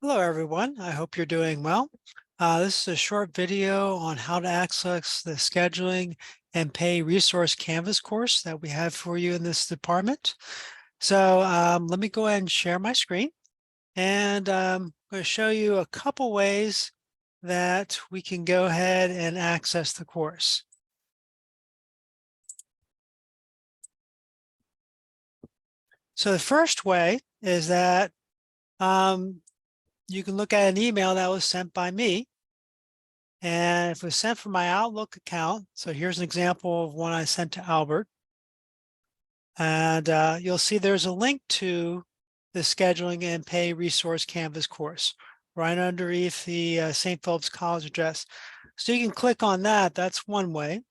Hello, everyone. I hope you're doing well. This is a short video on how to access the scheduling and pay resource Canvas course that we have for you in this department. So let me go ahead and share my screen. And I'm going to show you a couple ways that we can go ahead and access the course. So the first way is that you can look at an email that was sent by me. And if it was sent from my Outlook account, so here's an example of one I sent to Albert. And you'll see there's a link to the scheduling and pay resource Canvas course right underneath the St. Philip's College address. So you can click on that. That's one way.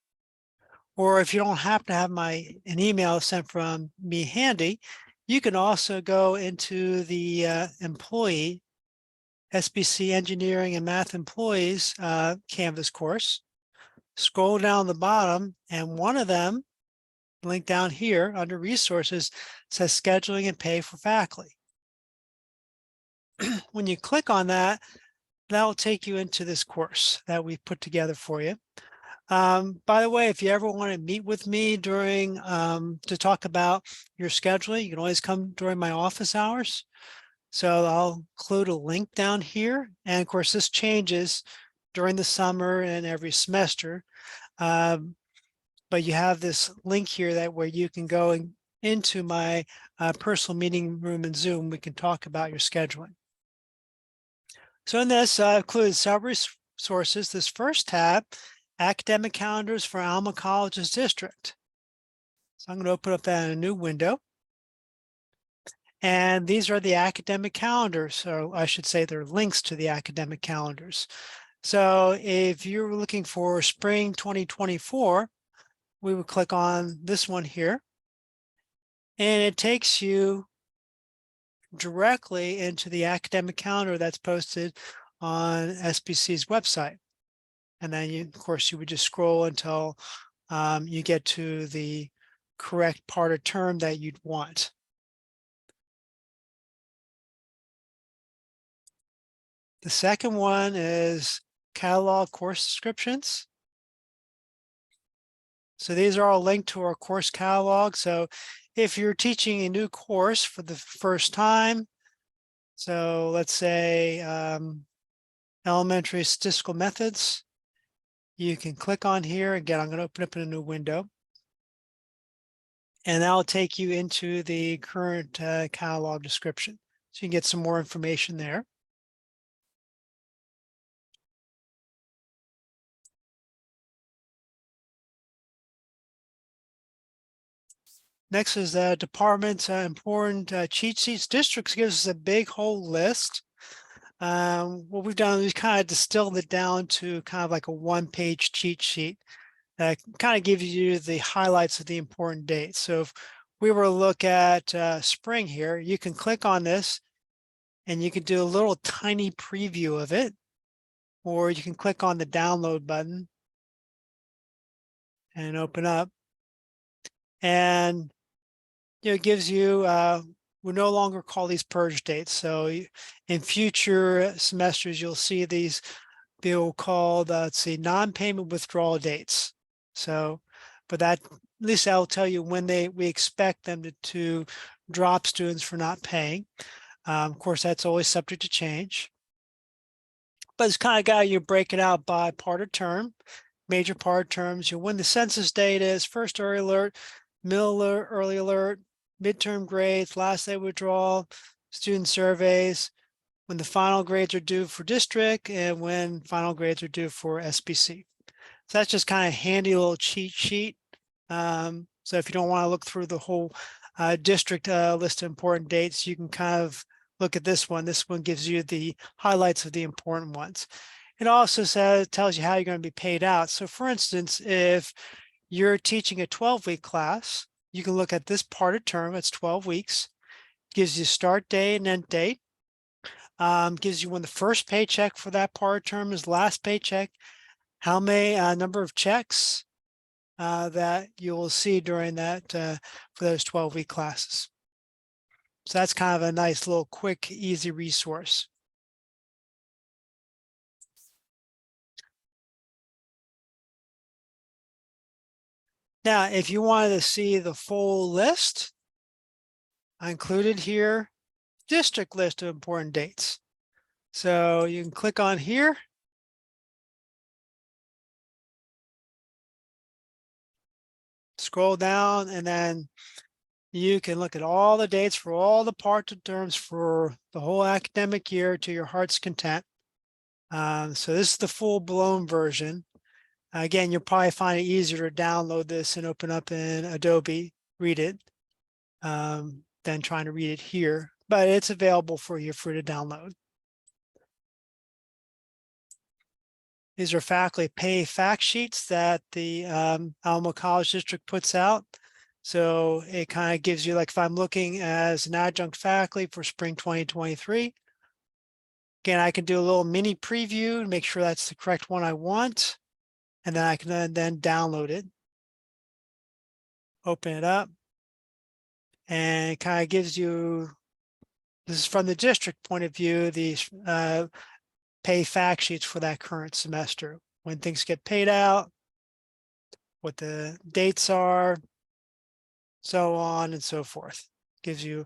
Or if you don't happen to have an email sent from me handy, you can also go into the employee SBC Engineering and Math Employees Canvas course. Scroll down the bottom, and one of them, linked down here under resources, says scheduling and pay for faculty. When you click on that, that will take you into this course that we've put together for you. By the way, if you ever want to meet with me during to talk about your scheduling, you can always come during my office hours. So I'll include a link down here. And of course, this changes during the summer and every semester. But you have this link here that where you can go into my personal meeting room in Zoom. We can talk about your scheduling. So in this, I've included several sources. This first tab, academic calendars for Alma College's district. So I'm going to open up that in a new window. And these are the academic calendars. So I should say they're links to the academic calendars. So if you're looking for spring 2024, we would click on this one here. And it takes you directly into the academic calendar that's posted on SBC's website. And then of course, you would just scroll until you get to the correct part of term that you'd want. The second one is catalog course descriptions. So these are all linked to our course catalog. So if you're teaching a new course for the first time, so let's say elementary statistical methods, you can click on here. Again, I'm going to open up in a new window. And that will take you into the current catalog description. So you can get some more information there. Next is the department's important cheat sheets. Districts gives us a big whole list. What we've done is kind of distilled it down to kind of like a one-page cheat sheet that kind of gives you the highlights of the important dates. So if we were to look at spring here, you can click on this and you can do a little tiny preview of it, or you can click on the download button and open up. And it gives you, we no longer call these purge dates. So in future semesters, you'll see these bill called, let's see, non-payment withdrawal dates. So, but that, at least that'll tell you when we expect them to drop students for not paying. Of course, that's always subject to change. But it's kind of got you break it out by part of term, major part of terms. When the census date is, first early alert, middle alert, early alert, midterm grades, last day withdrawal, student surveys, when the final grades are due for district, and when final grades are due for SBC. So that's just kind of handy little cheat sheet. So if you don't want to look through the whole district list of important dates, you can kind of look at this one. This one gives you the highlights of the important ones. It also tells you how you're going to be paid out. So for instance, if you're teaching a 12-week class, you can look at this part of term. It's 12 weeks. Gives you start date and end date. Gives you when the first paycheck for that part of term is, last paycheck, how many number of checks that you will see during that for those 12-week classes. So that's kind of a nice little quick, easy resource. Now, if you wanted to see the full list, I included here district list of important dates. So you can click on here. Scroll down, and then you can look at all the dates for all the parts and terms for the whole academic year to your heart's content. So this is the full-blown version. Again, you'll probably find it easier to download this and open up in Adobe, read it, than trying to read it here, but it's available for you to download. These are faculty pay fact sheets that the Alamo College District puts out. So it kind of gives you, like if I'm looking as an adjunct faculty for spring 2023, again, I can do a little mini preview and make sure that's the correct one I want. And then I can then download it, open it up, and it kind of gives you, this is from the district point of view, these pay fact sheets for that current semester, when things get paid out, what the dates are, so on and so forth. Gives you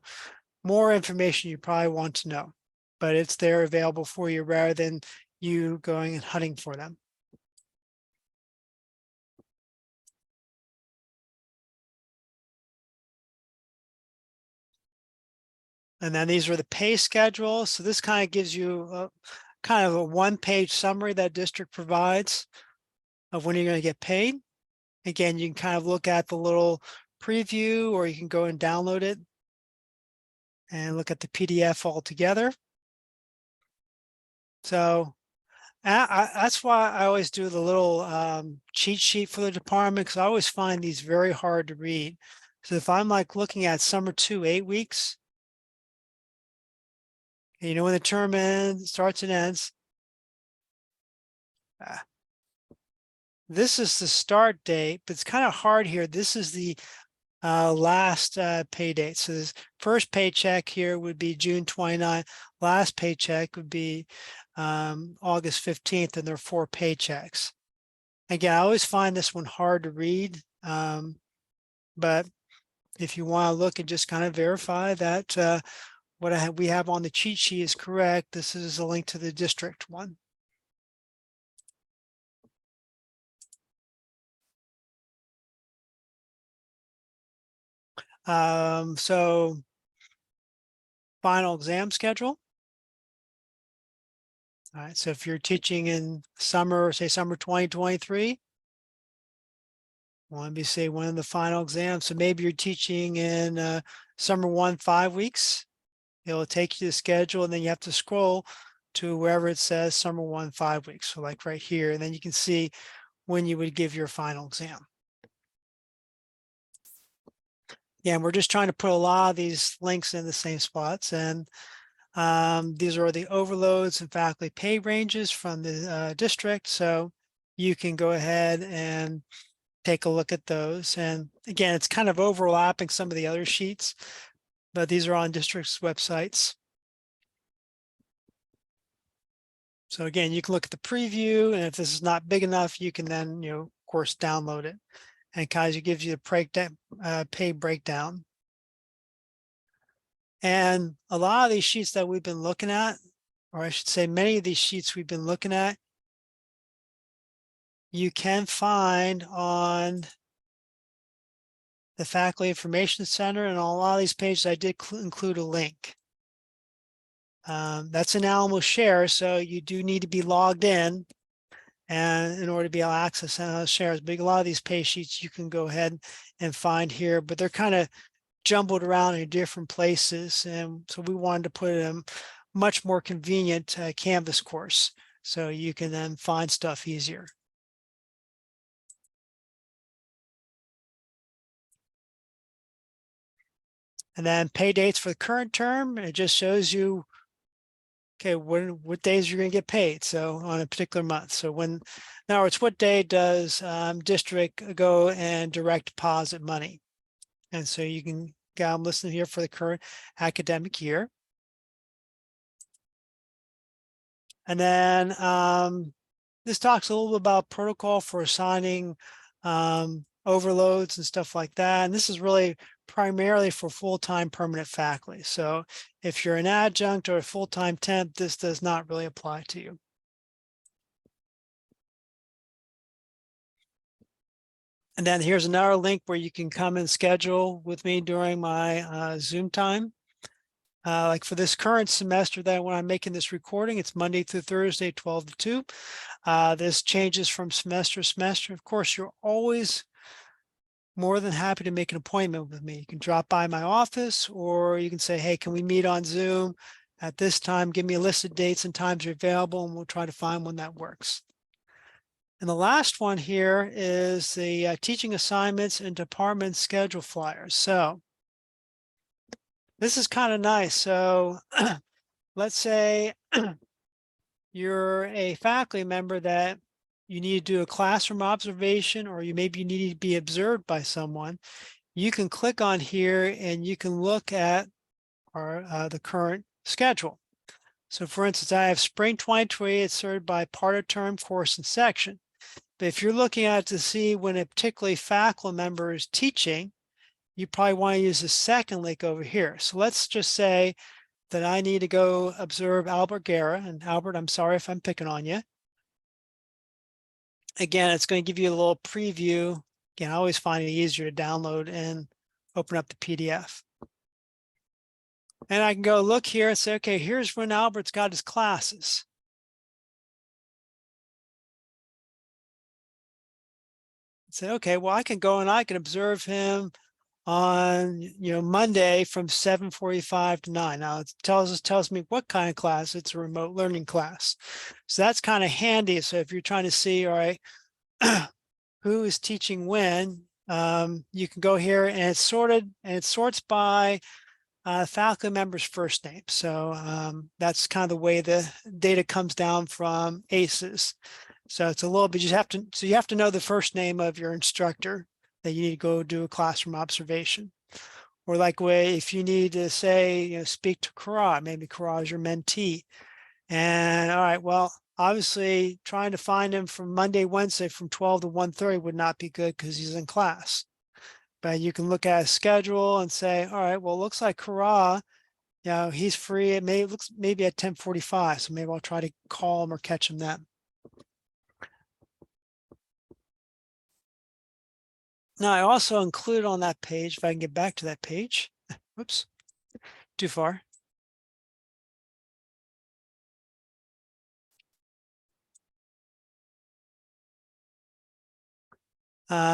more information you probably want to know, but it's there available for you rather than you going and hunting for them. And then these are the pay schedules. So this kind of gives you a kind of a one-page summary that district provides of when you're going to get paid. Again, you can kind of look at the little preview, or you can go and download it and look at the PDF altogether. So that's why I always do the little cheat sheet for the department, because I always find these very hard to read. So if I'm like looking at summer 2, 8 weeks, you know when the term ends, starts and ends. This is the start date, but it's kind of hard here. This is the last pay date. So this first paycheck here would be June 29. Last paycheck would be August 15th, and there are 4 paychecks. Again, I always find this one hard to read, but if you want to look and just kind of verify that what we have on the cheat sheet is correct, this is a link to the district one. So final exam schedule. All right, so if you're teaching in summer, say summer 2023, want to be say one of the final exams. So maybe you're teaching in summer 1, 5 weeks. It'll take you to the schedule, and then you have to scroll to wherever it says summer 1, 5 weeks. So like right here, and then you can see when you would give your final exam. Yeah, and we're just trying to put a lot of these links in the same spots. And these are the overloads and faculty pay ranges from the district. So you can go ahead and take a look at those. And again, it's kind of overlapping some of the other sheets, but these are on districts' websites. So again, you can look at the preview, and if this is not big enough, you can then, of course, download it. And kind of gives you the breakdown, pay breakdown. And a lot of these sheets that we've been looking at, or I should say many of these sheets we've been looking at, you can find on the Faculty Information Center, and on a lot of these pages I did include a link. That's an Alamo Share, so you do need to be logged in and in order to be able to access those shares. But a lot of these pay sheets you can go ahead and find here, but they're kind of jumbled around in different places. And so we wanted to put a much more convenient Canvas course, so you can then find stuff easier. And then pay dates for the current term, it just shows you, okay, what days you're going to get paid. So on a particular month. So when, in other words, what day does district go and direct deposit money? And so you can go and listen here for the current academic year. And then this talks a little bit about protocol for assigning overloads and stuff like that. And this is really primarily for full-time permanent faculty. So if you're an adjunct or a full-time temp, this does not really apply to you. And then here's another link where you can come and schedule with me during my Zoom time. Like for this current semester that when I'm making this recording, it's Monday through Thursday, 12 to 2. This changes from semester to semester. Of course, you're always more than happy to make an appointment with me. You can drop by my office, or you can say, hey, can we meet on Zoom at this time? Give me a list of dates and times you're available, and we'll try to find one that works. And the last one here is the teaching assignments and department schedule flyers. So this is kind of nice. So let's say you're a faculty member that you need to do a classroom observation, or maybe you need to be observed by someone. You can click on here and you can look at the current schedule. So for instance, I have spring 2020, it's sorted by part of term, course, and section. But if you're looking at it to see when a particularly faculty member is teaching, you probably want to use the second link over here. So let's just say that I need to go observe Albert Guerra. And Albert, I'm sorry if I'm picking on you. Again, it's going to give you a little preview. Again, I always find it easier to download and open up the PDF. And I can go look here and say, okay, here's when Albert's got his classes. Say, okay, well, I can go and I can observe him on Monday from 7:45 to 9. Now it tells me what kind of class. It's a remote learning class. So that's kind of handy. So if you're trying to see, all right, who is teaching when, you can go here and it's sorted, and it sorts by faculty member's first name. So that's kind of the way the data comes down from ACES. So it's a little bit, you have to know the first name of your instructor that you need to go do a classroom observation. Or like if you need to say, speak to Kara, maybe Kara is your mentee. And all right, well, obviously trying to find him from Monday, Wednesday from 12 to 1:30 would not be good because he's in class. But you can look at a schedule and say, all right, well, it looks like Kara, he's free. It looks maybe at 10:45. So maybe I'll try to call him or catch him then. Now, I also included on that page, if I can get back to that page, whoops, too far.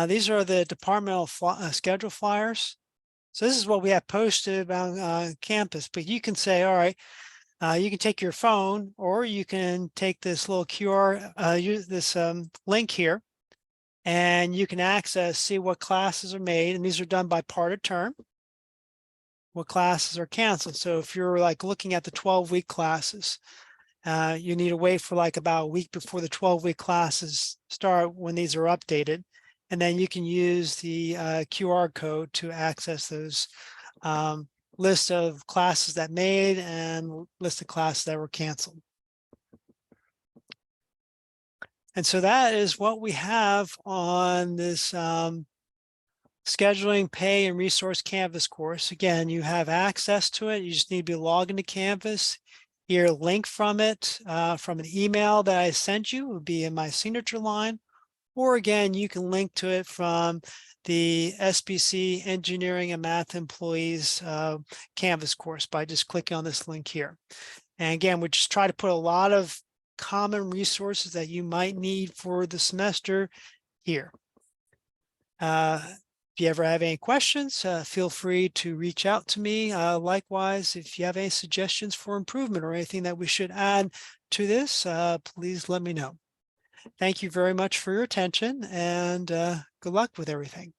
These are the departmental schedule flyers. So this is what we have posted on campus, but you can say, all right, you can take your phone, or you can take this little QR, use this link here, and you can see what classes are made. And these are done by part of term, what classes are canceled. So if you're like looking at the 12-week classes, you need to wait for like about a week before the 12-week classes start when these are updated. And then you can use the QR code to access those list of classes that made and list of classes that were canceled. And so that is what we have on this scheduling, pay, and resource Canvas course. Again, you have access to it. You just need to be logged into Canvas. Your link from it, from an email that I sent you, would be in my signature line. Or again, you can link to it from the SBC Engineering and Math Employees Canvas course by just clicking on this link here. And again, we just try to put a lot of common resources that you might need for the semester here. If you ever have any questions, feel free to reach out to me. Likewise, if you have any suggestions for improvement or anything that we should add to this, please let me know. Thank you very much for your attention, and good luck with everything.